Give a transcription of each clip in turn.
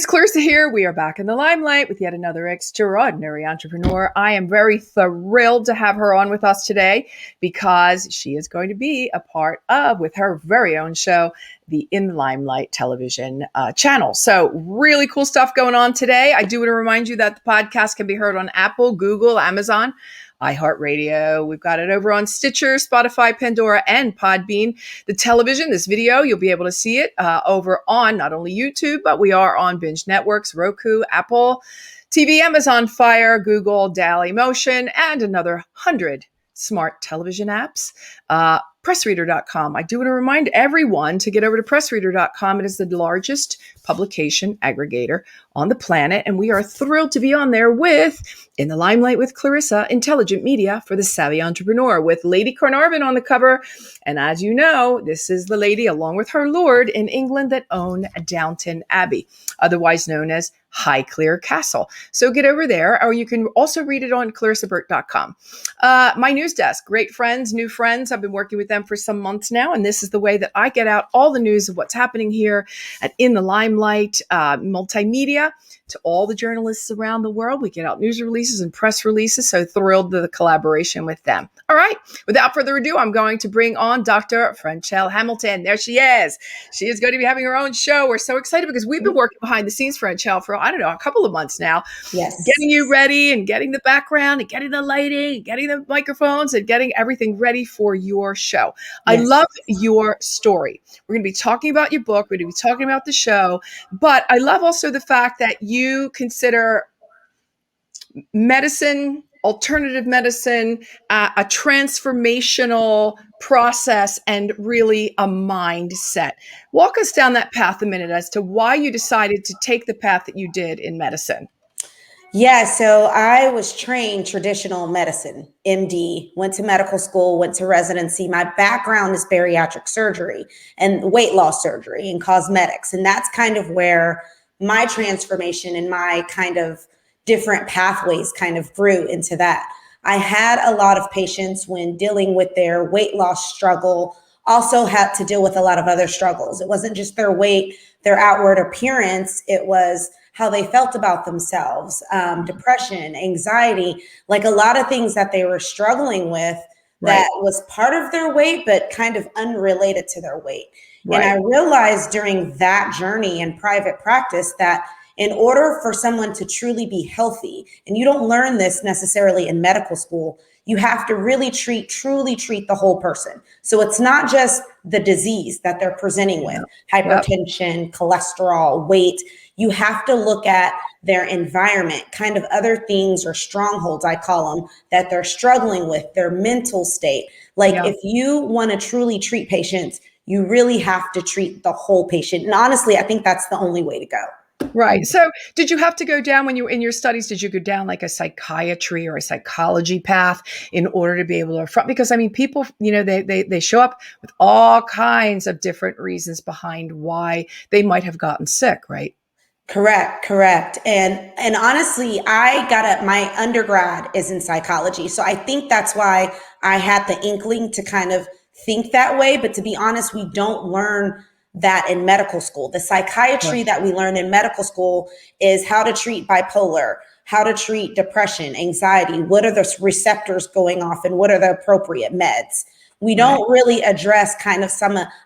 it's Clarissa here. We are back in the limelight with yet another extraordinary entrepreneur. I am very thrilled to have her on with us today because she is going to be a part of, with her very own show, the In the Limelight television channel. So really cool stuff going on today. I do want to remind you that the podcast can be heard on Apple, Google, Amazon, iHeartRadio. We've got it over on Stitcher, Spotify, Pandora, and Podbean. The television, this video, you'll be able to see it over on not only YouTube, but we are on Binge Networks, Roku, Apple TV, Amazon Fire, Google, Dailymotion, and another 100 smart television apps. Pressreader.com. I do want to remind everyone to get over to pressreader.com. It is the largest publication aggregator on the planet, and we are thrilled to be on there with In the Limelight with Clarissa, intelligent media for the savvy entrepreneur, with Lady Carnarvon on the cover. And as you know, this is the lady, along with her lord, in England that owned Downton Abbey, otherwise known as Highclere Castle. So get over there, or you can also read it on clarissaburt.com. My news desk, great friends, new friends. I've been working with them for some months now, and this is the way that I get out all the news of what's happening here at In the Limelight multimedia to all the journalists around the world. We get out news releases and press releases, so thrilled to the collaboration with them. All right, without further ado, I'm going to bring on Dr. Franchell Hamilton. There she is. She is going to be having her own show. We're so excited because we've been working behind the scenes, Franchell, for, I don't know, a couple of months now. Yes. Getting you ready and getting the background and getting the lighting and getting the microphones and getting everything ready for your show. Yes. I love your story. We're going to be talking about your book. We're going to be talking about the show. But I love also the fact that you consider medicine, alternative medicine, a transformational process and really a mindset. Walk us down that path a minute as to why you decided to take the path that you did in medicine. Yeah, so I was trained traditional medicine, MD, went to medical school, went to residency. My background is bariatric surgery and weight loss surgery and cosmetics. And that's kind of where my transformation and my kind of different pathways kind of grew into that. I had a lot of patients when dealing with their weight loss struggle, also had to deal with a lot of other struggles. It wasn't just their weight, their outward appearance. It was how they felt about themselves, depression, anxiety, like a lot of things that they were struggling with that was part of their weight, but kind of unrelated to their weight. Right. And I realized during that journey in private practice that in order for someone to truly be healthy, and you don't learn this necessarily in medical school, you have to really truly treat the whole person. So it's not just the disease that they're presenting with, hypertension, cholesterol, weight. You have to look at their environment, kind of other things or strongholds, I call them, that they're struggling with, their mental state. Like if you want to truly treat patients, you really have to treat the whole patient. And honestly, I think that's the only way to go. Right. So did you have to go down when you were in your studies, did you go down like a psychiatry or a psychology path in order to be able to affront? Because I mean, people, you know, they show up with all kinds of different reasons behind why they might have gotten sick, right? Correct. And honestly, my undergrad is in psychology. So I think that's why I had the inkling to kind of think that way. But to be honest, we don't learn that in medical school. The psychiatry that we learn in medical school is how to treat bipolar, how to treat depression, anxiety, what are the receptors going off and what are the appropriate meds. We don't really address kind of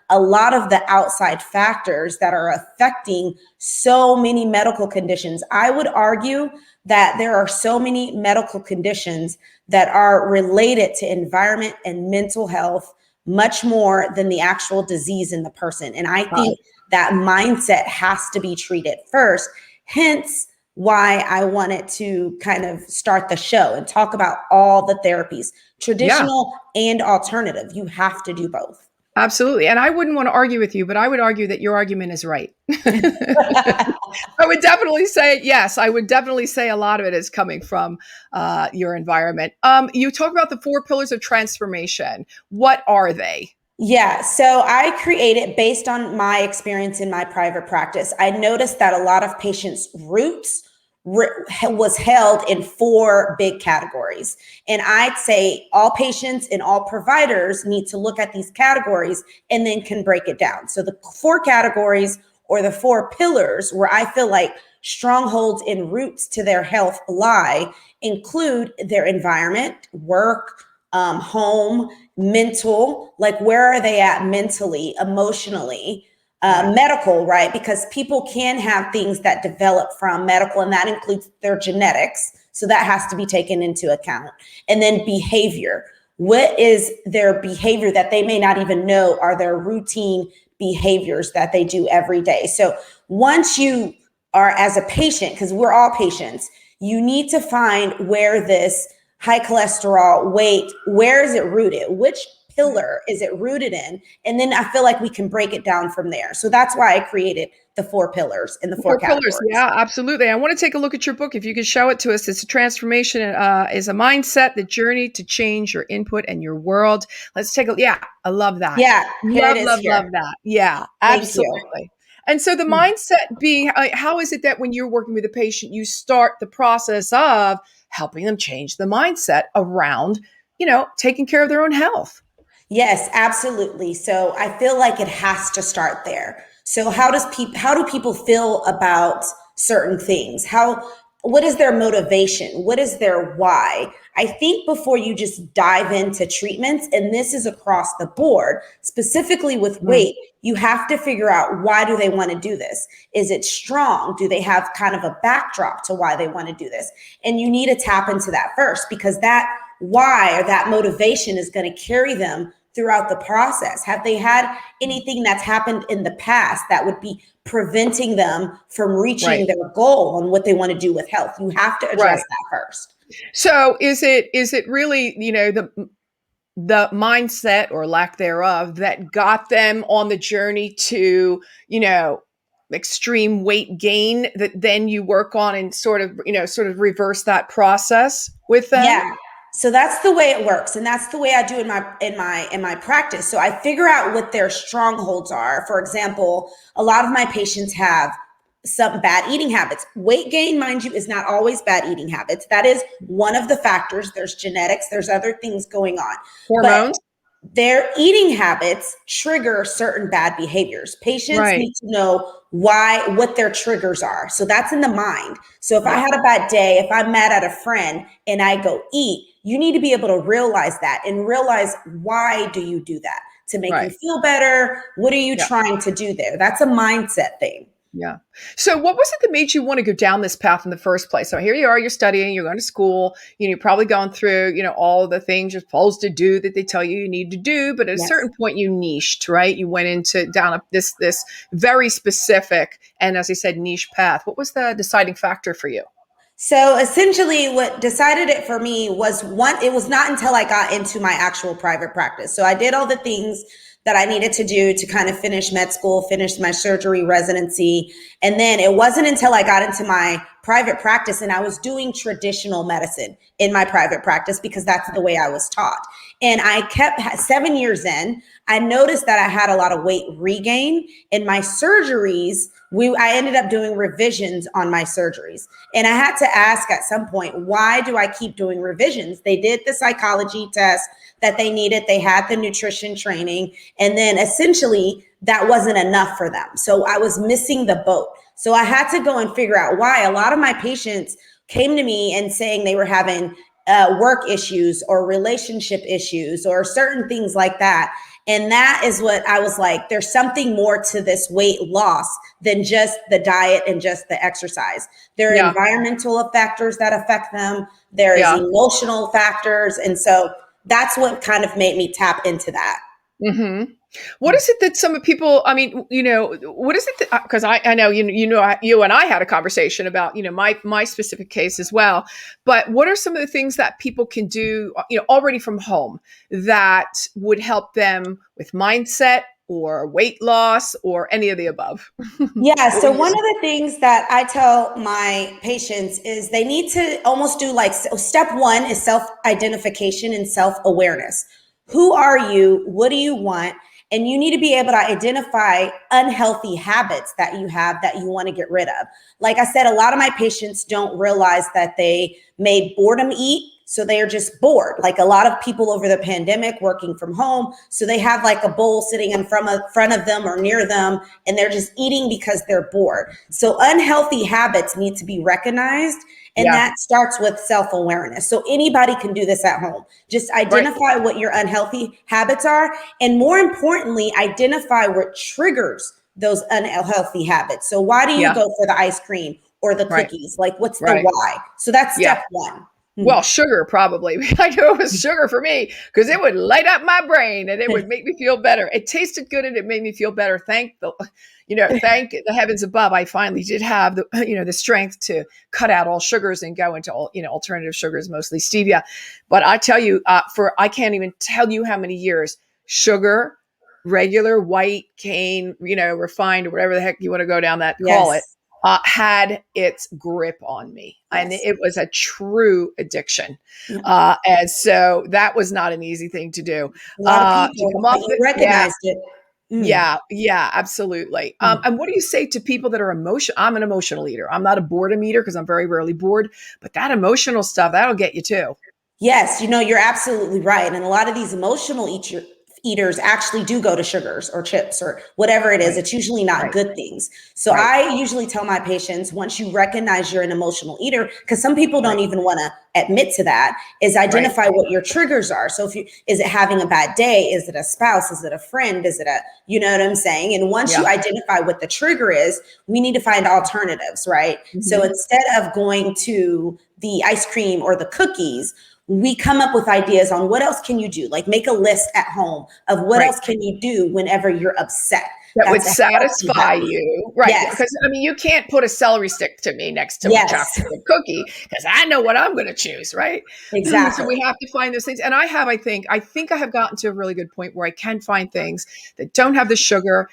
a lot of the outside factors that are affecting so many medical conditions. I would argue that there are so many medical conditions that are related to environment and mental health much more than the actual disease in the person. And I think that mindset has to be treated first, hence why I wanted to kind of start the show and talk about all the therapies, traditional and alternative. You have to do both. Absolutely. And I wouldn't want to argue with you, but I would argue that your argument is right. I would definitely say, yes, I would definitely say a lot of it is coming from your environment. You talk about the 4 pillars of transformation. What are they? Yeah, so I created based on my experience in my private practice. I noticed that a lot of patients' roots was held in 4 big categories. And I'd say all patients and all providers need to look at these categories and then can break it down. So the 4 categories or the 4 pillars where I feel like strongholds and roots to their health lie include their environment, work, home, mental, like where are they at mentally, emotionally, medical, right? Because people can have things that develop from medical, and that includes their genetics. So that has to be taken into account. And then behavior. What is their behavior that they may not even know are their routine behaviors that they do every day? So once you are as a patient, because we're all patients, you need to find where this high cholesterol, weight, where is it rooted? Which pillar is it rooted in? And then I feel like we can break it down from there. So that's why I created the 4 pillars and the 4 categories. Yeah, absolutely. I want to take a look at your book. If you could show it to us. It's a transformation, is a mindset, the journey to change your input and your world. Let's take a, yeah, I love that. Yeah, here it is. Love that. Yeah, absolutely. And so the mindset being, how is it that when you're working with a patient, you start the process of helping them change the mindset around, taking care of their own health? Yes, absolutely. So I feel like it has to start there. So how do people feel about certain things? What is their motivation? What is their why? I think before you just dive into treatments, and this is across the board, specifically with weight, you have to figure out, why do they want to do this? Is it strong? Do they have kind of a backdrop to why they want to do this? And you need to tap into that first, because that why or that motivation is going to carry them throughout the process. Have they had anything that's happened in the past that would be preventing them from reaching their goal on what they want to do with health? You have to address that first. So is it really, the mindset or lack thereof that got them on the journey to, extreme weight gain, that then you work on and sort of reverse that process with them? Yeah. So that's the way it works. And that's the way I do in my practice. So I figure out what their strongholds are. For example, a lot of my patients have some bad eating habits. Weight gain, mind you, is not always bad eating habits. That is one of the factors. There's genetics, there's other things going on. Hormones. But their eating habits trigger certain bad behaviors. Patients need to know what their triggers are. So that's in the mind. So if I had a bad day, if I'm mad at a friend and I go eat, you need to be able to realize that and realize, why do you do that? To make you feel better? What are you trying to do there? That's a mindset thing. Yeah. So what was it that made you want to go down this path in the first place? So here you are, you're studying, you're going to school, you're probably going through, all the things you're supposed to do that they tell you need to do. But at a certain point you niched, right? You went into down this very specific, and as I said, niche path. What was the deciding factor for you? So essentially what decided it for me was it was not until I got into my actual private practice. So I did all the things that I needed to do to kind of finish med school, finish my surgery residency. And then it wasn't until I got into my private practice and I was doing traditional medicine in my private practice, because that's the way I was taught. And I kept 7 years in, I noticed that I had a lot of weight regain in my surgeries. I ended up doing revisions on my surgeries. And I had to ask at some point, why do I keep doing revisions? They did the psychology test that they needed. They had the nutrition training. And then essentially that wasn't enough for them. So I was missing the boat. So I had to go and figure out why. A lot of my patients came to me and saying they were having work issues or relationship issues or certain things like that. And that is what I was like, there's something more to this weight loss than just the diet and just the exercise. There are environmental factors that affect them. There is emotional factors. And so that's what kind of made me tap into that. Mm-hmm. What is it that some people, what is it that, because I know, you and I had a conversation about, my specific case as well, but what are some of the things that people can do, already from home that would help them with mindset or weight loss or any of the above? Yeah. So one of the things that I tell my patients is they need to almost do step one is self-identification and self-awareness. Who are you? What do you want? And you need to be able to identify unhealthy habits that you have that you want to get rid of. Like I said, a lot of my patients don't realize that they made boredom eat. So they are just bored. Like a lot of people over the pandemic working from home. So they have like a bowl sitting in front of them or near them, and they're just eating because they're bored. So unhealthy habits need to be recognized. And that starts with self-awareness. So anybody can do this at home. Just identify what your unhealthy habits are. And more importantly, identify what triggers those unhealthy habits. So why do you go for the ice cream or the cookies? Like what's the why? So that's step one. Well, sugar probably. I knew it was sugar for me because it would light up my brain and it would make me feel better. It tasted good and it made me feel better. Thank the heavens above. I finally did have the strength to cut out all sugars and go into all, alternative sugars, mostly stevia. But I tell you, I can't even tell you how many years sugar, regular white cane, refined or whatever the heck you want to go down that, call it. Had its grip on me. And it was a true addiction. And so that was not an easy thing to do. A lot of people recognized it. Yeah, absolutely. And what do you say to people that are emotional? I'm an emotional eater. I'm not a boredom eater because I'm very rarely bored, but that emotional stuff, that'll get you too. Yes, you're absolutely right. And a lot of these emotional eaters actually do go to sugars or chips or whatever it is. It's usually not good things. So I usually tell my patients, once you recognize you're an emotional eater, because some people don't even want to admit to that, is identify what your triggers are. So is it having a bad day? Is it a spouse? Is it a friend? Is it you know what I'm saying? And once you identify what the trigger is, we need to find alternatives, right? Mm-hmm. So instead of going to the ice cream or the cookies, we come up with ideas on what else can you do? Like make a list at home of what else can you do whenever you're upset. That would satisfy you. Right. Yes. Because you can't put a celery stick to me next to a chocolate cookie because I know what I'm going to choose. Right. Exactly. So we have to find those things. And I think I have gotten to a really good point where I can find things that don't have the sugar,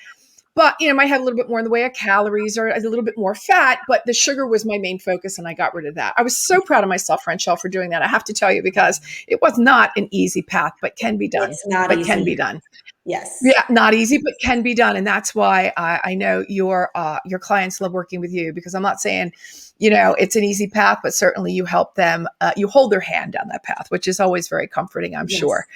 but, might have a little bit more in the way of calories or a little bit more fat, but the sugar was my main focus and I got rid of that. I was so proud of myself, Franchelle, for doing that. I have to tell you, because it was not an easy path, but can be done. It's not easy. Can be done. Yes. Yeah, not easy, but can be done. And that's why I know your clients love working with you, because I'm not saying, it's an easy path, but certainly you help them, you hold their hand down that path, which is always very comforting, I'm sure.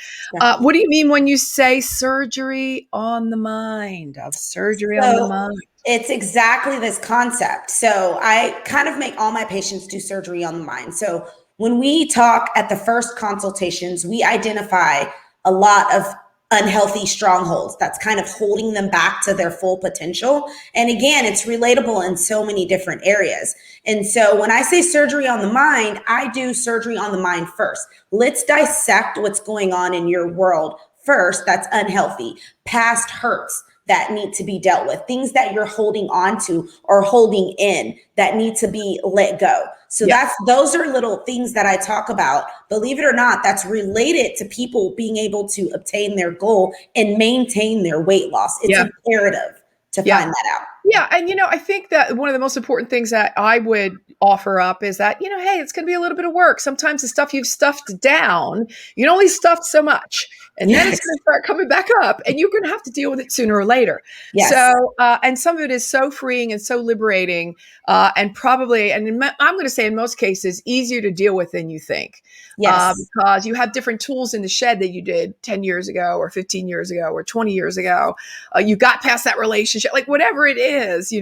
What do you mean when you say surgery on the mind? Surgery on the mind? It's exactly this concept. So I kind of make all my patients do surgery on the mind. So when we talk at the first consultations, we identify a lot of unhealthy strongholds that's kind of holding them back to their full potential. And again, it's relatable in so many different areas. And so when I say surgery on the mind, I do surgery on the mind first. Let's dissect what's going on in your world first that's unhealthy, past hurts that need to be dealt with, things that you're holding on to or holding in that need to be let go. So those are little things that I talk about. Believe it or not, that's related to people being able to obtain their goal and maintain their weight loss. It's imperative to find that out. Yeah. And, I think that one of the most important things that I would offer up is that, hey, it's going to be a little bit of work. Sometimes the stuff you've stuffed down, you can only stuff so much. And then it's going to start coming back up and you're going to have to deal with it sooner or later. Yes. So, and some of it is so freeing and so liberating and probably, I'm going to say in most cases, easier to deal with than you think. Yes. Because you have different tools in the shed that you did 10 years ago or 15 years ago or 20 years ago. You got past that relationship, like whatever it is,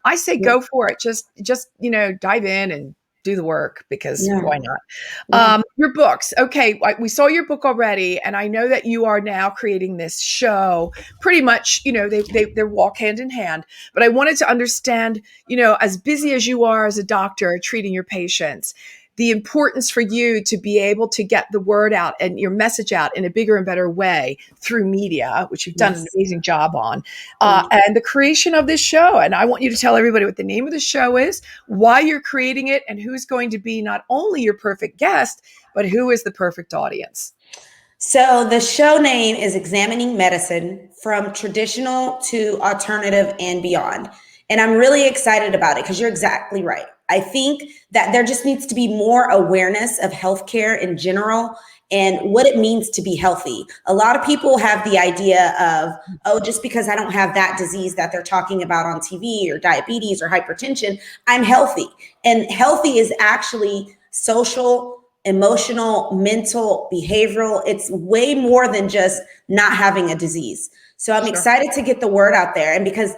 I say go for it. Just dive in and do the work, because why not? Your books. Okay. We saw your book already. And I know that you are now creating this show pretty much, they walk hand in hand, but I wanted to understand, as busy as you are as a doctor treating your patients, the importance for you to be able to get the word out and your message out in a bigger and better way through media, which you've done an amazing job on, and the creation of this show. And I want you to tell everybody what the name of the show is, why you're creating it, and who's going to be not only your perfect guest, but who is the perfect audience. So the show name is Examining Medicine from Traditional to Alternative and Beyond. And I'm really excited about it because you're exactly right. I think that there just needs to be more awareness of healthcare in general and what it means to be healthy. A lot of people have the idea of, oh, just because I don't have that disease that they're talking about on TV or diabetes or hypertension, I'm healthy. And healthy is actually social, emotional, mental, behavioral. It's way more than just not having a disease. So I'm excited to get the word out there. And because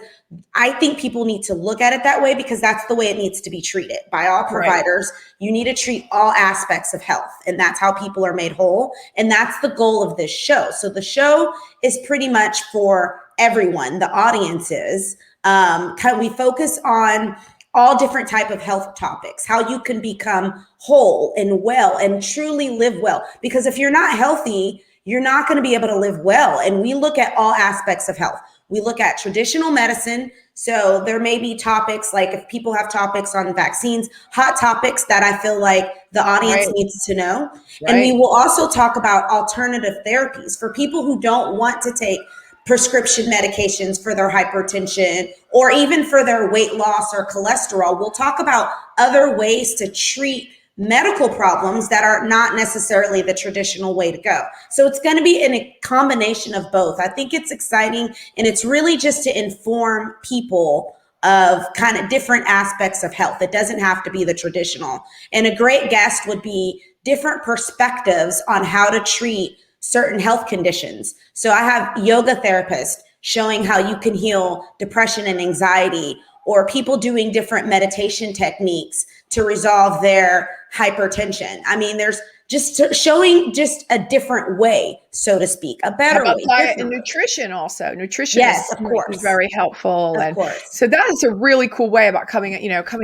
I think people need to look at it that way, because that's the way it needs to be treated by all providers. Right. You need to treat all aspects of health, and that's how people are made whole. And that's the goal of this show. So the show is pretty much for everyone, the audiences. We focus on all different type of health topics, how you can become whole and well and truly live well. Because if you're not healthy, you're not going to be able to live well. And we look at all aspects of health. We look at traditional medicine. So there may be topics like, if people have topics on vaccines, hot topics that I feel like the audience needs to know. And we will also talk about alternative therapies for people who don't want to take prescription medications for their hypertension or even for their weight loss or cholesterol. We'll talk about other ways to treat medical problems that are not necessarily the traditional way to go. So it's going to be in a combination of both. I think it's exciting, and it's really just to inform people of kind of different aspects of health. It doesn't have to be the traditional. And a great guest would be different perspectives on how to treat certain health conditions. So I have yoga therapists showing how you can heal depression and anxiety, or people doing different meditation techniques to resolve their hypertension. I mean, there's just showing just a different way, so to speak, a better way. Diet and nutrition also. Nutrition is very helpful. Of course. So that is a really cool way about coming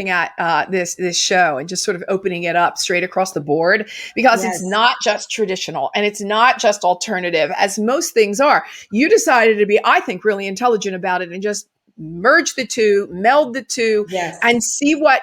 at this show and just sort of opening it up straight across the board, because it's not just traditional and it's not just alternative, as most things are. You decided to be, I think, really intelligent about it and just merge the two, meld the two, and see what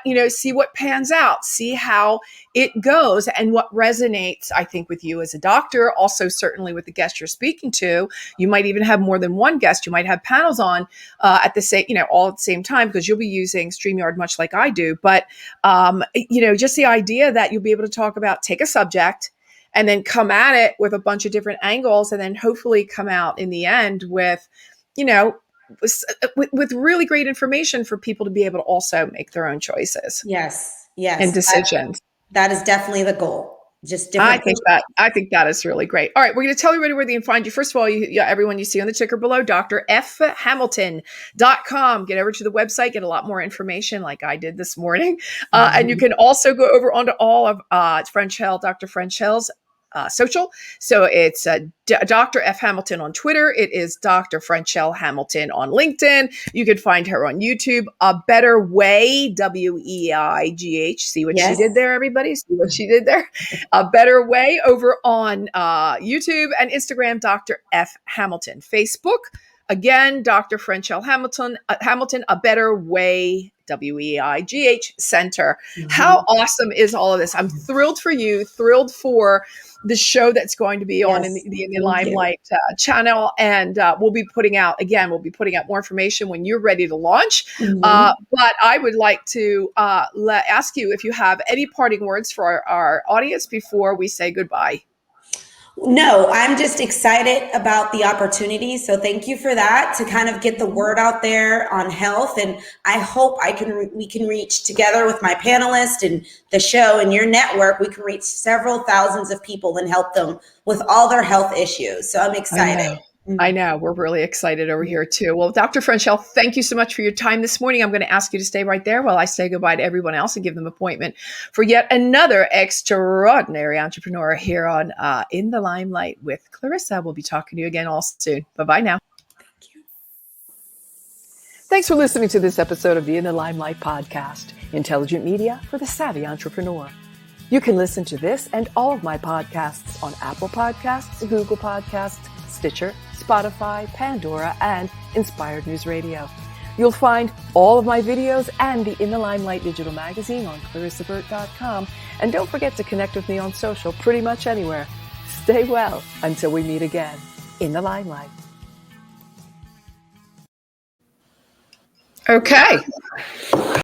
pans out, see how it goes and what resonates, I think, with you as a doctor, also certainly with the guest you're speaking to. You might even have more than one guest. You might have panels on at the same, all at the same time, because you'll be using StreamYard much like I do. But, just the idea that you'll be able to take a subject and then come at it with a bunch of different angles, and then hopefully come out in the end with, with really great information for people to be able to also make their own choices. Yes. And decisions. That is definitely the goal. Just different. I think that is really great. All right, we're going to tell everybody where they can find you. First of all, everyone you see on the ticker below, drfhamilton.com. Get over to the website, get a lot more information like I did this morning. And you can also go over onto all of Franchell, Dr. Franchelle's social. So it's Dr. F. Hamilton on Twitter. It is Dr. Franchell Hamilton on LinkedIn. You can find her on YouTube. A Better Way, WEIGH. See what she did there, everybody? See what she did there? A Better Way over on YouTube and Instagram, Dr. F. Hamilton. Facebook, again, Dr. Franchell Hamilton, A Better Way, WEIGH Center. How awesome is all of this? I'm thrilled for you, thrilled for the show that's going to be on in the Limelight channel. And we'll be putting out more information when you're ready to launch. But I would like to ask you if you have any parting words for our audience before we say goodbye. No, I'm just excited about the opportunity. So thank you for that, to kind of get the word out there on health. And I hope we can reach together with my panelists and the show and your network. We can reach several thousands of people and help them with all their health issues. So I'm excited. I know. We're really excited over here too. Well, Dr. Franchell, thank you so much for your time this morning. I'm going to ask you to stay right there while I say goodbye to everyone else and give them an appointment for yet another extraordinary entrepreneur here on In the Limelight with Clarissa. We'll be talking to you again all soon. Bye-bye now. Thank you. Thanks for listening to this episode of the In the Limelight podcast, intelligent media for the savvy entrepreneur. You can listen to this and all of my podcasts on Apple Podcasts, Google Podcasts, Stitcher, Spotify, Pandora, and Inspired News Radio. You'll find all of my videos and the In the Limelight digital magazine on clarissaburt.com. And don't forget to connect with me on social pretty much anywhere. Stay well until we meet again in the Limelight. Okay.